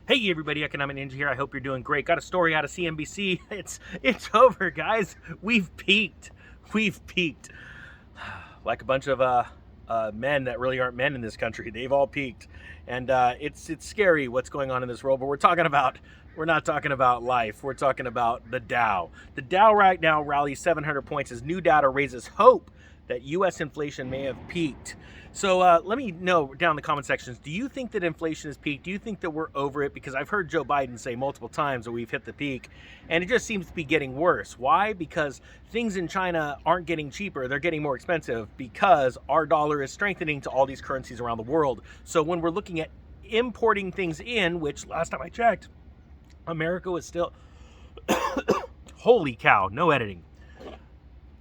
Hey everybody, Economic Ninja here. I hope you're doing great. Got a story out of CNBC. It's over, guys. We've peaked. We've peaked. Like a bunch of men that really aren't men in this country. They've all peaked, and it's scary what's going on in this world. But we're not talking about life. We're talking about the Dow. The Dow right now rallies 700 points as new data raises hope that U.S. inflation may have peaked. So let me know down in the comment sections, do you think that inflation has peaked? Do you think that we're over it? Because I've heard Joe Biden say multiple times that we've hit the peak, and it just seems to be getting worse. Why? Because things in China aren't getting cheaper. They're getting more expensive because our dollar is strengthening to all these currencies around the world. So when we're looking at importing things in, which last time I checked, America was still, holy cow, no editing.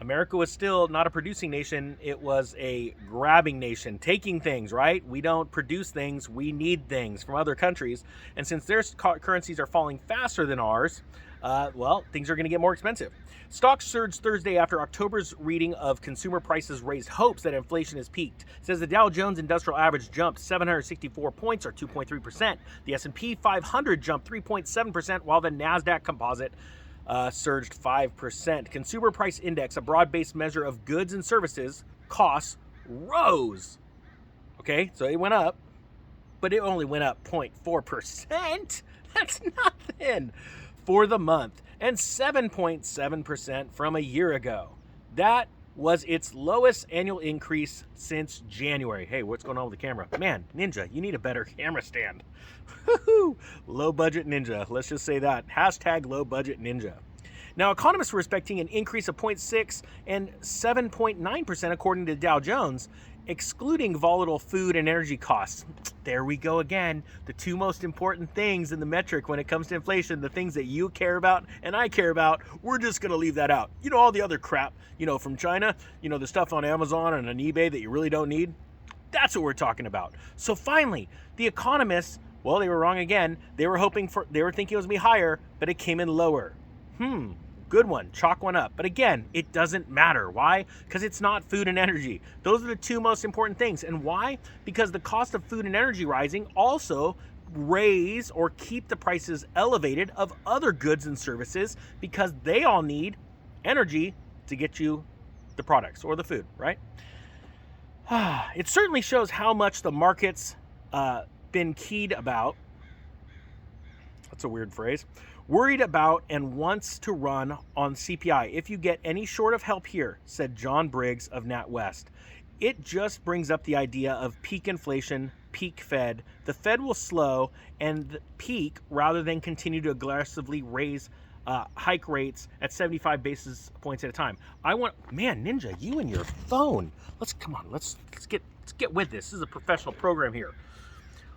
America was still not a producing nation. It was a grabbing nation, taking things, right? We don't produce things. We need things from other countries. And since their currencies are falling faster than ours, well, things are going to get more expensive. Stocks surged Thursday after October's reading of consumer prices raised hopes that inflation has peaked. It says the Dow Jones Industrial Average jumped 764 points, or 2.3%. The S&P 500 jumped 3.7%, while the NASDAQ Composite surged 5%. Consumer Price Index, a broad-based measure of goods and services costs, rose. Okay, so it went up, but it only went up 0.4%. That's nothing for the month, and 7.7% from a year ago. That was its lowest annual increase since January. Hey, what's going on with the camera? Man, Ninja, you need a better camera stand. Low budget ninja. Let's just say that. Hashtag low budget ninja. Now, economists were expecting an increase of 0.6 and 7.9% according to Dow Jones, excluding volatile food and energy costs. There we go again. The two most important things in the metric when it comes to inflation, the things that you care about and I care about, we're just going to leave that out. You know, all the other crap, from China, the stuff on Amazon and on eBay that you really don't need. That's what we're talking about. So finally, the economists, well, they were wrong again. They were thinking it was going to be higher, but it came in lower. Good one. Chalk one up. But again, it doesn't matter. Why? Because it's not food and energy. Those are the two most important things. And why? Because the cost of food and energy rising also raise or keep the prices elevated of other goods and services because they all need energy to get you the products or the food, right? It certainly shows how much the market's been keyed about. That's a weird phrase. Worried about and wants to run on CPI. If you get any short of help here, said John Briggs of NatWest. It just brings up the idea of peak inflation, peak Fed. The Fed will slow and peak rather than continue to aggressively raise hike rates at 75 basis points at a time. Man, Ninja, you and your phone. Let's get with this. This is a professional program here.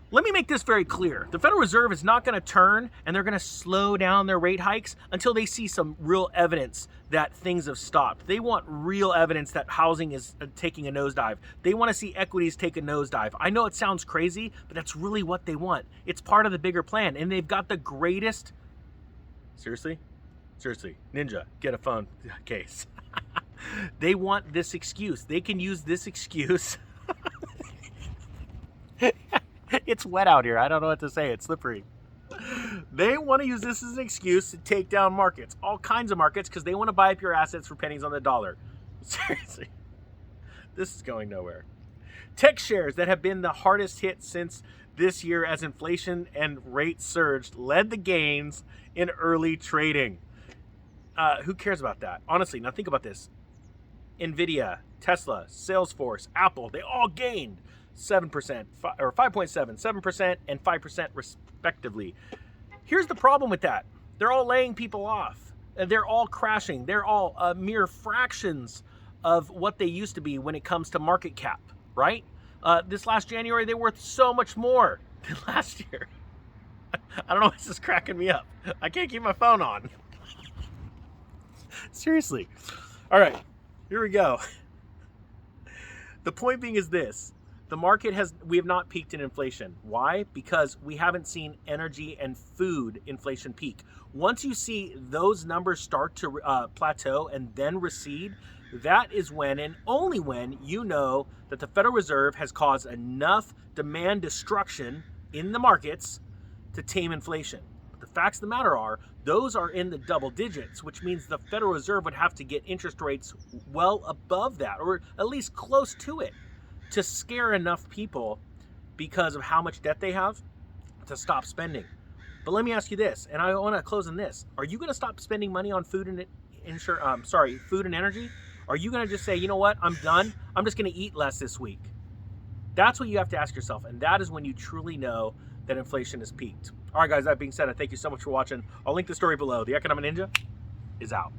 Let me make this very clear. The Federal Reserve is not going to turn and they're going to slow down their rate hikes until they see some real evidence that things have stopped. They want real evidence that housing is taking a nosedive. They want to see equities take a nosedive. I know it sounds crazy, but that's really what they want. It's part of the bigger plan, and they've got the greatest... Seriously, Ninja, get a phone case. They want this excuse. They can use this excuse. It's wet out here. I don't know what to say. It's slippery. They want to use this as an excuse to take down markets, all kinds of markets, because they want to buy up your assets for pennies on the dollar. Seriously, this is going nowhere. Tech shares that have been the hardest hit since this year as inflation and rates surged led the gains in early trading. Who cares about that? Honestly, now think about this. Nvidia, Tesla, Salesforce, Apple, they all gained 7%, or 5.7%, 7%, and 5% respectively. Here's the problem with that. They're all laying people off. They're all crashing. They're all mere fractions of what they used to be when it comes to market cap, right? This last January, they were worth so much more than last year. I don't know, this is cracking me up. I can't keep my phone on. Seriously. All right, here we go. The point being is this. We have not peaked in inflation. Why? Because we haven't seen energy and food inflation peak. Once you see those numbers start to plateau and then recede, that is when, and only when, you know that the Federal Reserve has caused enough demand destruction in the markets to tame inflation. But the facts of the matter are, those are in the double digits, which means the Federal Reserve would have to get interest rates well above that, or at least close to it, to scare enough people because of how much debt they have to stop spending. But let me ask you this, and I want to close on this. Are you going to stop spending money on food and food and energy? Are you going to just say, you know what, I'm done. I'm just going to eat less this week? That's what you have to ask yourself, and that is when you truly know that inflation has peaked. All right, guys, that being said, I thank you so much for watching. I'll link the story below. The Economic Ninja is out.